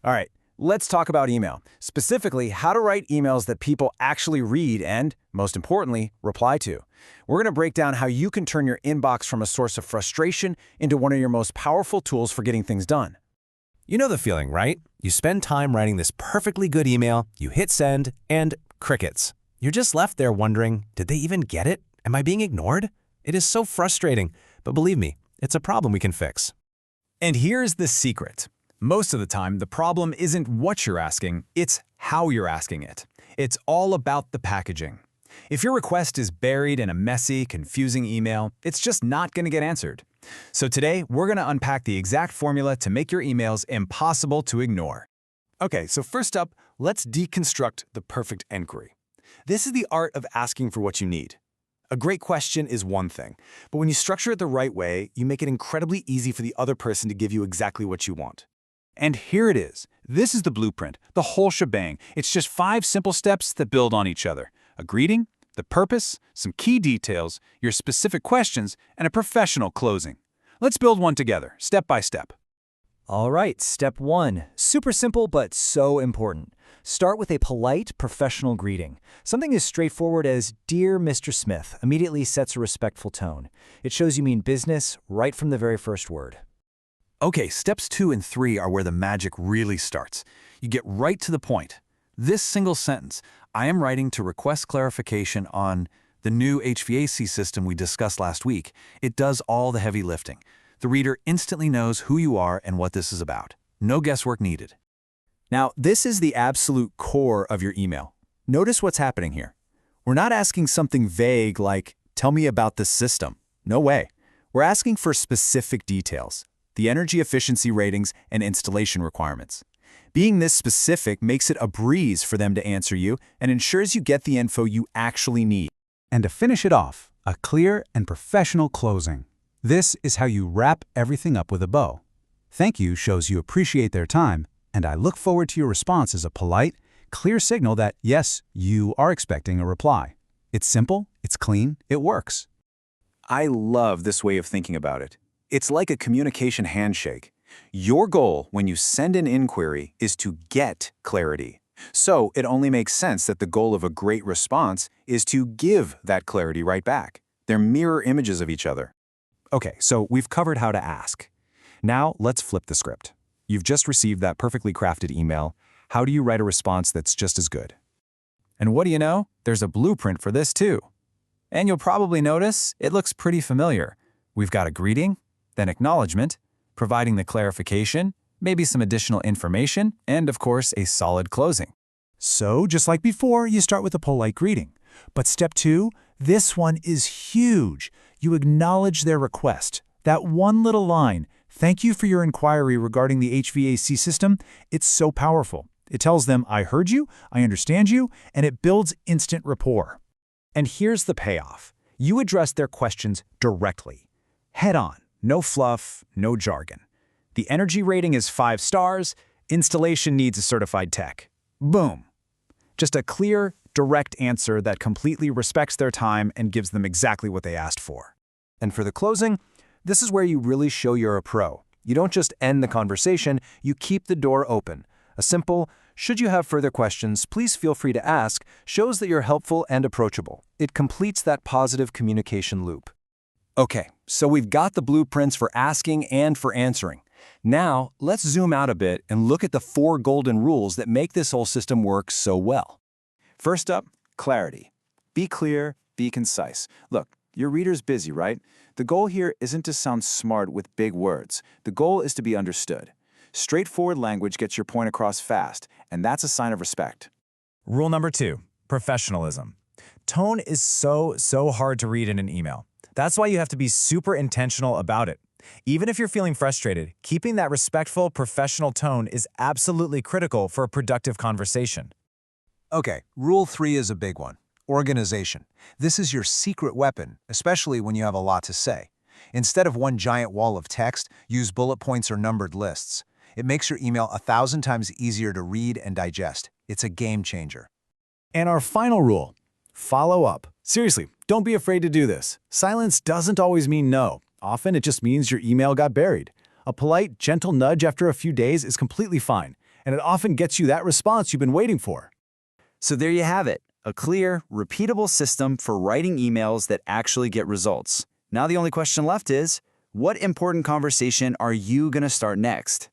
All right, let's talk about email. Specifically, how to write emails that people actually read and, most importantly, reply to. We're going to break down how you can turn your inbox from a source of frustration into one of your most powerful tools for getting things done. You know the feeling, right? You spend time writing this perfectly good email, you hit send, and crickets. You're just left there wondering, did they even get it? Am I being ignored? It is so frustrating, but believe me, it's a problem we can fix. And here's the secret. Most of the time, the problem isn't what you're asking, it's how you're asking it. It's all about the packaging. If your request is buried in a messy, confusing email, it's just not going to get answered. So today, we're going to unpack the exact formula to make your emails impossible to ignore. Okay, so first up, let's deconstruct the perfect enquiry. This is the art of asking for what you need. A great question is one thing, but when you structure it the right way, you make it incredibly easy for the other person to give you exactly what you want. And here it is. This is the blueprint, the whole shebang. It's just 5 simple steps that build on each other. A greeting, the purpose, some key details, your specific questions, and a professional closing. Let's build one together, step by step. All right, step 1. Super simple, but so important. Start with a polite, professional greeting. Something as straightforward as, "Dear Mr. Smith," immediately sets a respectful tone. It shows you mean business right from the very first word. Okay, steps 2 and 3 are where the magic really starts. You get right to the point. This single sentence, "I am writing to request clarification on the new HVAC system we discussed last week," it does all the heavy lifting. The reader instantly knows who you are and what this is about. No guesswork needed. Now, this is the absolute core of your email. Notice what's happening here. We're not asking something vague like, "Tell me about this system." No way. We're asking for specific details, the energy efficiency ratings and installation requirements. Being this specific makes it a breeze for them to answer you and ensures you get the info you actually need. And to finish it off, a clear and professional closing. This is how you wrap everything up with a bow. Thank you shows you appreciate their time, and I look forward to your response as a polite, clear signal that, yes, you are expecting a reply. It's simple, it's clean, it works. I love this way of thinking about it. It's like a communication handshake. Your goal when you send an inquiry is to get clarity. So it only makes sense that the goal of a great response is to give that clarity right back. They're mirror images of each other. Okay, so we've covered how to ask. Now let's flip the script. You've just received that perfectly crafted email. How do you write a response that's just as good? And what do you know? There's a blueprint for this too. And you'll probably notice it looks pretty familiar. We've got a greeting, then acknowledgement, providing the clarification, maybe some additional information, and of course, a solid closing. So, just like before, you start with a polite greeting. But step 2, this one is huge. You acknowledge their request. That one little line, "Thank you for your inquiry regarding the HVAC system," it's so powerful. It tells them, "I heard you, I understand you," and it builds instant rapport. And here's the payoff. You address their questions directly. Head on, no fluff, no jargon. The energy rating is 5 stars, installation needs a certified tech. Boom. Just a clear, direct answer that completely respects their time and gives them exactly what they asked for. And for the closing, this is where you really show you're a pro. You don't just end the conversation, you keep the door open. A simple, "Should you have further questions, please feel free to ask," shows that you're helpful and approachable. It completes that positive communication loop. Okay, so we've got the blueprints for asking and for answering. Now, let's zoom out a bit and look at the 4 golden rules that make this whole system work so well. First up, clarity. Be clear, be concise. Look, your reader's busy, right? The goal here isn't to sound smart with big words. The goal is to be understood. Straightforward language gets your point across fast, and that's a sign of respect. Rule number 2, professionalism. Tone is so hard to read in an email. That's why you have to be super intentional about it. Even if you're feeling frustrated, keeping that respectful, professional tone is absolutely critical for a productive conversation. Okay, rule 3 is a big one. Organization. This is your secret weapon, especially when you have a lot to say. Instead of one giant wall of text, use bullet points or numbered lists. It makes your email 1,000 times easier to read and digest. It's a game changer. And our final rule, follow up. Seriously, don't be afraid to do this. Silence doesn't always mean no. Often it just means your email got buried. A polite, gentle nudge after a few days is completely fine. and it often gets you that response you've been waiting for. So there you have it, a clear, repeatable system for writing emails that actually get results. Now the only question left is, what important conversation are you going to start next?